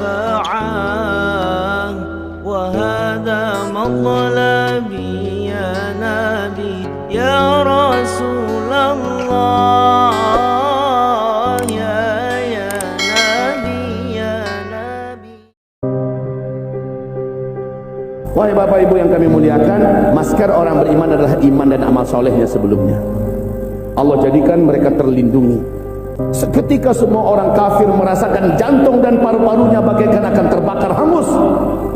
شفاعة وهذا مطلبي يا نبي يا رسول الله يا نبي يا نبي. Wahai Bapak Ibu yang kami muliakan, masker orang beriman adalah iman dan amal solehnya sebelumnya. Allah jadikan mereka terlindungi. Seketika semua orang kafir merasakan jantung dan paru-parunya bagaikan akan terbakar hangus,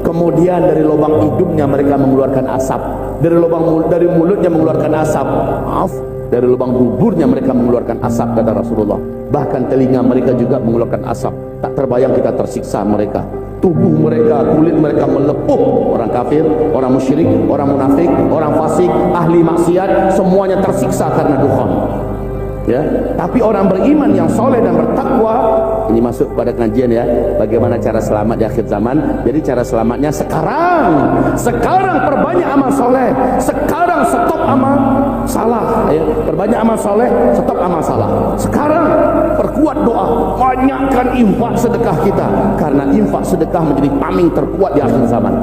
kemudian dari lubang hidungnya mereka mengeluarkan asap, dari mulutnya mengeluarkan asap, dari lubang buburnya mereka mengeluarkan asap, kata Rasulullah. Bahkan telinga mereka juga mengeluarkan asap. Tak terbayang kita tersiksa mereka. Tubuh mereka, kulit mereka melepuh. Orang kafir, orang musyrik, orang munafik, orang fasik, ahli maksiat, semuanya tersiksa karena dukhan. Ya, tapi orang beriman yang soleh dan bertakwa, ini masuk pada kajian ya, bagaimana cara selamat di akhir zaman. Jadi cara selamatnya sekarang perbanyak amal soleh, sekarang stop amal salah ya. Perbanyak amal soleh, stop amal salah. Sekarang perkuat doa, banyakkan infak sedekah kita, karena infak sedekah menjadi paming terkuat di akhir zaman.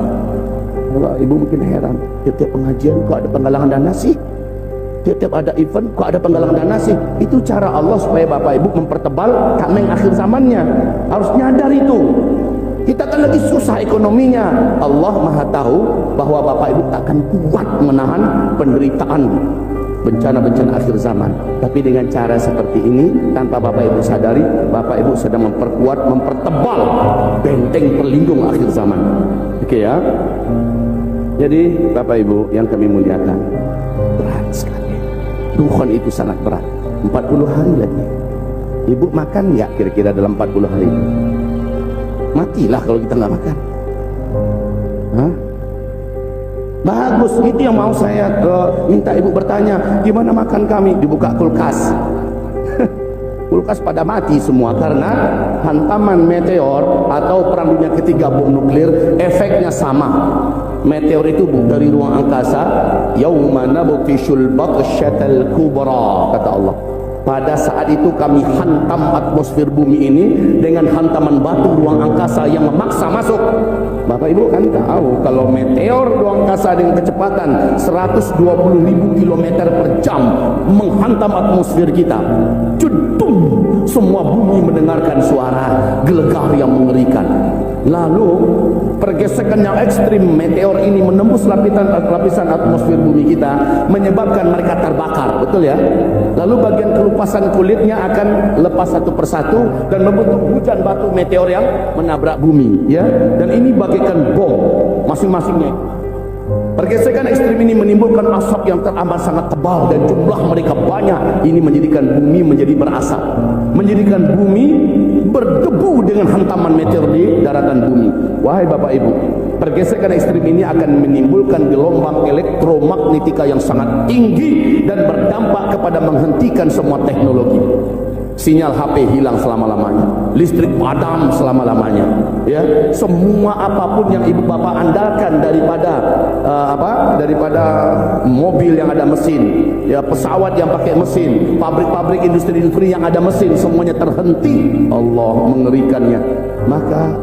Ibu mungkin heran, tiap pengajian kok ada penggalangan dana sih? Tiap ada event kok ada penggalangan dana sih? Itu cara Allah supaya Bapak Ibu mempertebal tameng akhir zamannya. Harus nyadar itu. Kita kan lagi susah ekonominya. Allah Maha tahu bahwa Bapak Ibu takkan kuat menahan penderitaan bencana-bencana akhir zaman. Tapi dengan cara seperti ini, tanpa Bapak Ibu sadari, Bapak Ibu sedang memperkuat, mempertebal benteng pelindung akhir zaman. Oke ya. Jadi Bapak Ibu yang kami muliakan, berat sekali. Dukhan itu sangat berat. 40 hari lagi. Ibu makan nggak kira-kira dalam 40 hari? Matilah kalau kita nggak makan. Hah? Bagus, itu yang mau saya minta ibu bertanya. Gimana makan kami? Dibuka kulkas. Kulkas pada mati semua karena hantaman meteor atau perang dunia ketiga bom nuklir efeknya sama. Meteor itu dari ruang angkasa, yauma nabtishul batsyatal kubra, kata Allah. Pada saat itu kami hantam atmosfer bumi ini dengan hantaman batu ruang angkasa yang memaksa masuk. Bapak Ibu kan tahu kalau meteor ruang angkasa dengan kecepatan 120.000 km per jam menghantam atmosfer kita, cedung, semua bumi mendengarkan suara gelegar yang mengerikan. Lalu pergesekan yang ekstrim meteor ini menembus lapisan atmosfer bumi kita, menyebabkan mereka terbakar, betul ya? Lalu bagian kelupasan kulitnya akan lepas satu persatu dan membentuk hujan batu meteor yang menabrak bumi, ya. Dan ini bagaikan bom masing-masingnya. Pergesekan ekstrim ini menimbulkan asap yang teramat sangat tebal dan jumlah mereka banyak. Ini menjadikan bumi menjadi berasap, menjadikan bumi berdebu dengan hantaman meteor di daratan bumi. Wahai Bapak Ibu, pergesekan ekstrim ini akan menimbulkan gelombang elektromagnetika yang sangat tinggi dan berdampak kepada menghentikan semua teknologi. Sinyal HP hilang selama-lamanya, listrik padam selama-lamanya, ya. Semua apapun yang ibu bapak andalkan daripada daripada mobil yang ada mesin, ya, pesawat yang pakai mesin, pabrik-pabrik industri yang ada mesin, semuanya terhenti. Allah mengerikannya. Maka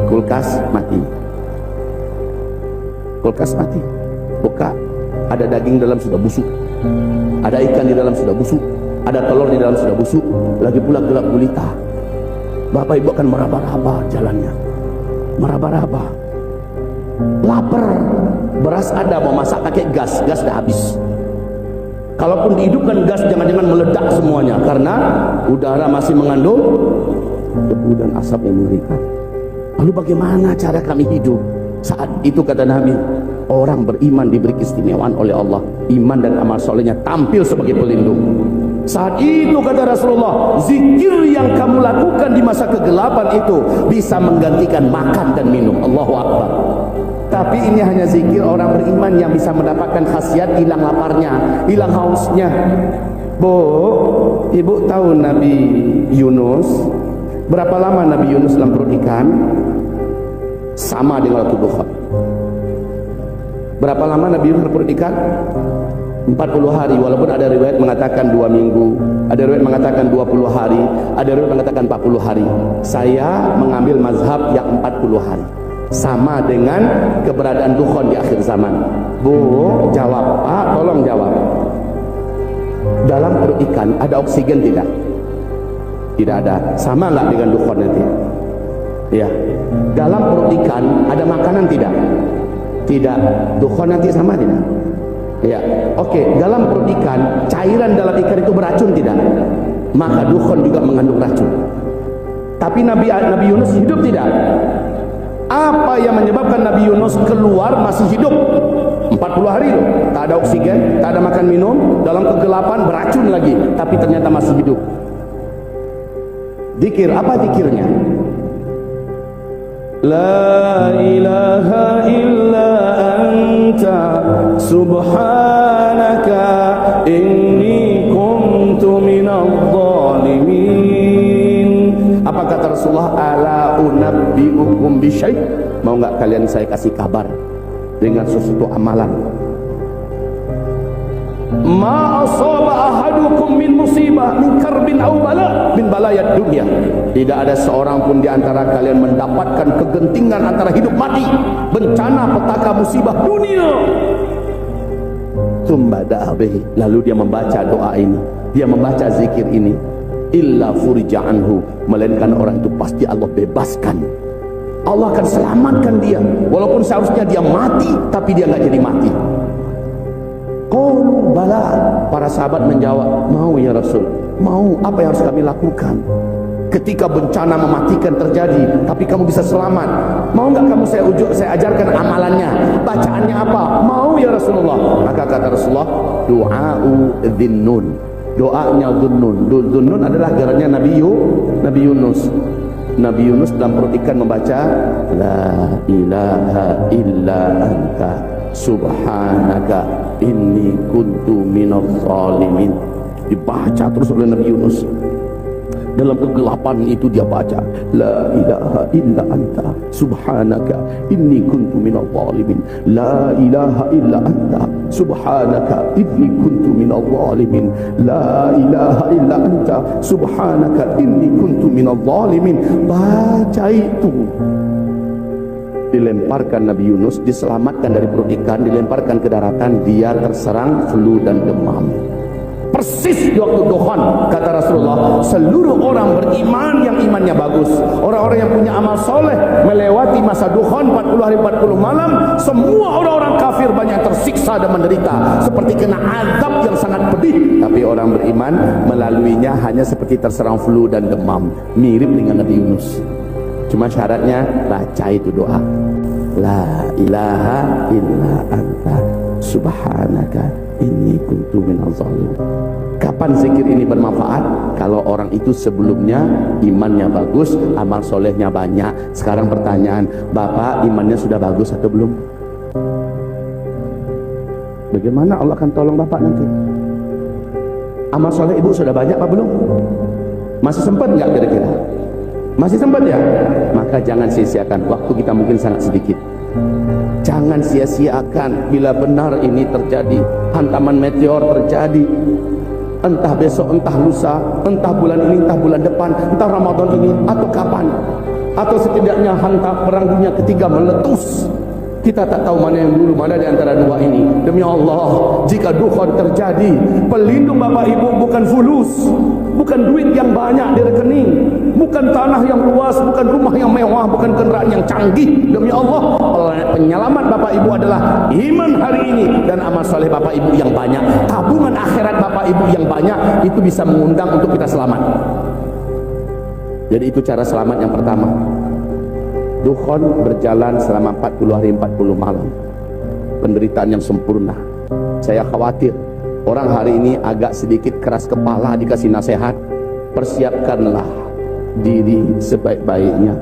kulkas mati. Kulkas mati. Buka, ada daging dalam sudah busuk, ada ikan di dalam sudah busuk, ada telur di dalam sudah busuk, lagi pula gelap gulita. Bapak Ibu akan meraba-raba jalannya, meraba-raba. Lapar, beras ada, mau masak pakai gas dah habis. Kalaupun dihidupkan gas, jangan-jangan meledak semuanya karena udara masih mengandung debu dan asap yang mengerikan. Lalu bagaimana cara kami hidup? Saat itu kata Nabi, orang beriman diberi keistimewaan oleh Allah, iman dan amal solehnya tampil sebagai pelindung. Saat itu kata Rasulullah, zikir yang kamu lakukan di masa kegelapan itu bisa menggantikan makan dan minum. Allahu Akbar. Tapi ini hanya zikir orang beriman yang bisa mendapatkan khasiat hilang laparnya, hilang hausnya. Bu, ibu tahu Nabi Yunus? Berapa lama Nabi Yunus dalam perut ikan? Sama dengan waktu Dukhan. Berapa lama Nabi Yunus dalam perut ikan? 40 hari, walaupun ada riwayat mengatakan 2 minggu, ada riwayat mengatakan 20 hari, ada riwayat mengatakan 40 hari. Saya mengambil mazhab yang 40 hari, sama dengan keberadaan dukhon di akhir zaman. Bu, jawab. Pak, tolong jawab. Dalam perut ikan ada oksigen tidak? Tidak ada. Sama nggak dengan dukhon nanti? Ya. Dalam perut ikan ada makanan tidak? Tidak. Dukhon nanti sama tidak? Ya. Oke. Dalam perut ikan, cairan dalam ikan itu beracun tidak? Maka dukhon juga mengandung racun. Tapi Nabi Yunus hidup tidak? Apa yang menyebabkan Nabi Yunus keluar masih hidup? 40 hari loh, tak ada oksigen, tak ada makan minum, dalam kegelapan, beracun lagi, tapi ternyata masih hidup. Zikir, apa zikirnya? La ilaha illa anta subhanaka inni kuntu minadh dhalimin. Apa kata Rasulullah? Ala unabbiukum bisyai'. Mau enggak kalian saya kasih kabar dengan sesuatu amalan? Ma asaba ahadukum min musibah min karbin aw bala min balayad dunya. Tidak ada seorang pun di antara kalian mendapatkan kegentingan antara hidup mati, bencana, petaka, musibah dunia. Tsumma da'a bihi, lalu dia membaca doa ini, dia membaca zikir ini, illa furija anhu, melainkan orang itu pasti Allah bebaskan. Allah akan selamatkan dia, walaupun seharusnya dia mati, tapi dia nggak jadi mati. Qalu bala, para sahabat menjawab, mau ya Rasul, mau. Apa yang harus kami lakukan ketika bencana mematikan terjadi tapi kamu bisa selamat? Mau nggak kamu saya ajarkan amalannya, bacaannya apa? Mau ya Rasulullah. Maka kata Rasulullah, du'a'u dhinnun, doanya Dhunnun. Dhunnun adalah gerannya Nabi Yunus. Nabi Yunus dalam perut ikan membaca la ilaha illa anta subhanaka inni kuntu minadh dhalimin. Dibaca terus oleh Nabi Yunus. Dalam kegelapan itu dia baca la ilaha illa anta subhanaka inni kuntu minadh dhalimin. La ilaha illa anta subhanaka inni kuntu minadh dhalimin. La ilaha illa anta subhanaka inni kuntu minadh dhalimin. Baca itu. Dilemparkan Nabi Yunus, diselamatkan dari perut ikan, dilemparkan ke daratan, dia terserang flu dan demam. Persis di waktu dukhon, kata Rasulullah, seluruh orang beriman yang imannya bagus, orang-orang yang punya amal soleh, melewati masa dukhon 40 hari 40 malam, semua orang-orang kafir banyak tersiksa dan menderita seperti kena azab yang sangat pedih. Tapi orang beriman melaluinya hanya seperti terserang flu dan demam, mirip dengan Nabi Yunus. Cuma syaratnya baca itu doa, la ilaha illa anta subhanaka inni kuntu minadh dhalimin. Kapan zikir ini bermanfaat? Kalau orang itu sebelumnya imannya bagus, amal solehnya banyak. Sekarang pertanyaan, Bapak imannya sudah bagus atau belum? Bagaimana Allah akan tolong Bapak nanti? Amal soleh Ibu sudah banyak apa belum? Masih sempat nggak kira-kira? Masih sempat ya? Maka jangan sia-siakan, waktu kita mungkin sangat sedikit. Jangan sia-siakan bila benar ini terjadi, hantaman meteor terjadi, entah besok, entah lusa, entah bulan ini, entah bulan depan, entah Ramadan ini, atau kapan, atau setidaknya hantam perang dunia ketiga meletus. Kita tak tahu mana yang dulu, mana di antara dua ini. Demi Allah, jika dukhon terjadi, pelindung Bapak Ibu bukan fulus, bukan duit yang banyak di rekening, bukan tanah yang luas, bukan rumah yang mewah, bukan kendaraan yang canggih. Demi Allah, penyelamat Bapak Ibu adalah iman hari ini dan amal soleh Bapak Ibu yang banyak. Tabungan akhirat Bapak Ibu yang banyak, itu bisa mengundang untuk kita selamat. Jadi itu cara selamat yang pertama. Dukhon berjalan selama 40 hari 40 malam, penderitaan yang sempurna. Saya khawatir orang hari ini agak sedikit keras kepala dikasih nasihat, persiapkanlah diri sebaik-baiknya.